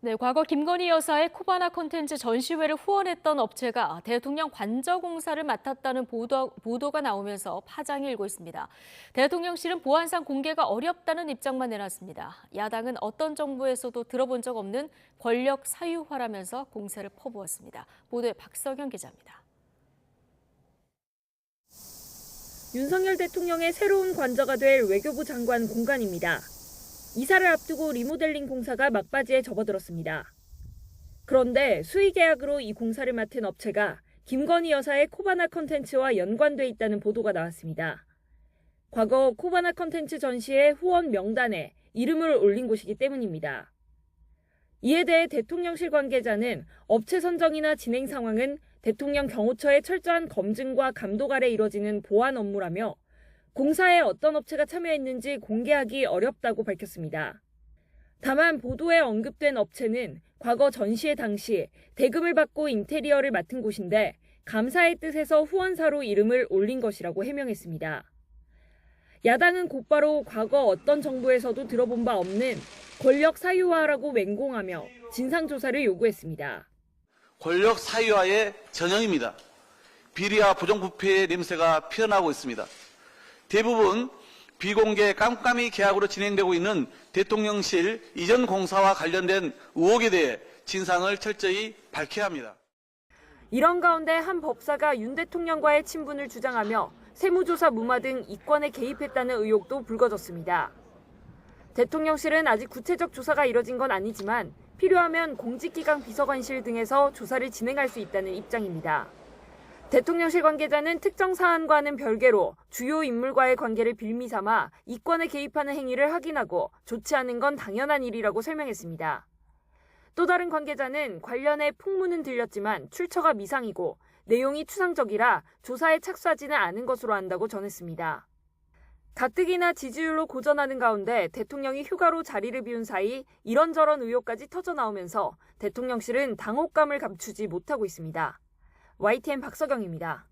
네, 과거 김건희 여사의 코바나 콘텐츠 전시회를 후원했던 업체가 대통령 관저공사를 맡았다는 보도가 나오면서 파장이 일고 있습니다. 대통령실은 보안상 공개가 어렵다는 입장만 내놨습니다. 야당은 어떤 정부에서도 들어본 적 없는 권력 사유화라면서 공세를 퍼부었습니다. 보도에 박석영 기자입니다. 윤석열 대통령의 새로운 관저가 될 외교부 장관 공간입니다. 이사를 앞두고 리모델링 공사가 막바지에 접어들었습니다. 그런데 수의 계약으로 이 공사를 맡은 업체가 김건희 여사의 코바나 컨텐츠와 연관돼 있다는 보도가 나왔습니다. 과거 코바나 컨텐츠 전시의 후원 명단에 이름을 올린 곳이기 때문입니다. 이에 대해 대통령실 관계자는 업체 선정이나 진행 상황은 대통령 경호처의 철저한 검증과 감독 아래 이뤄지는 보안 업무라며 공사에 어떤 업체가 참여했는지 공개하기 어렵다고 밝혔습니다. 다만 보도에 언급된 업체는 과거 전시회 당시 대금을 받고 인테리어를 맡은 곳인데 감사의 뜻에서 후원사로 이름을 올린 것이라고 해명했습니다. 야당은 곧바로 과거 어떤 정부에서도 들어본 바 없는 권력 사유화라고 맹공하며 진상조사를 요구했습니다. 권력 사유화의 전형입니다. 비리와 부정부패의 냄새가 피어나고 있습니다. 대부분 비공개 깜깜이 계약으로 진행되고 있는 대통령실 이전 공사와 관련된 의혹에 대해 진상을 철저히 밝혀야 합니다. 이런 가운데 한 법사가 윤 대통령과의 친분을 주장하며 세무조사 무마 등 이권에 개입했다는 의혹도 불거졌습니다. 대통령실은 아직 구체적 조사가 이뤄진 건 아니지만 필요하면 공직기강 비서관실 등에서 조사를 진행할 수 있다는 입장입니다. 대통령실 관계자는 특정 사안과는 별개로 주요 인물과의 관계를 빌미 삼아 이권에 개입하는 행위를 확인하고 조치하는 건 당연한 일이라고 설명했습니다. 또 다른 관계자는 관련해 풍문은 들렸지만 출처가 미상이고 내용이 추상적이라 조사에 착수하지는 않은 것으로 안다고 전했습니다. 가뜩이나 지지율로 고전하는 가운데 대통령이 휴가로 자리를 비운 사이 이런저런 의혹까지 터져나오면서 대통령실은 당혹감을 감추지 못하고 있습니다. YTN 박석영입니다.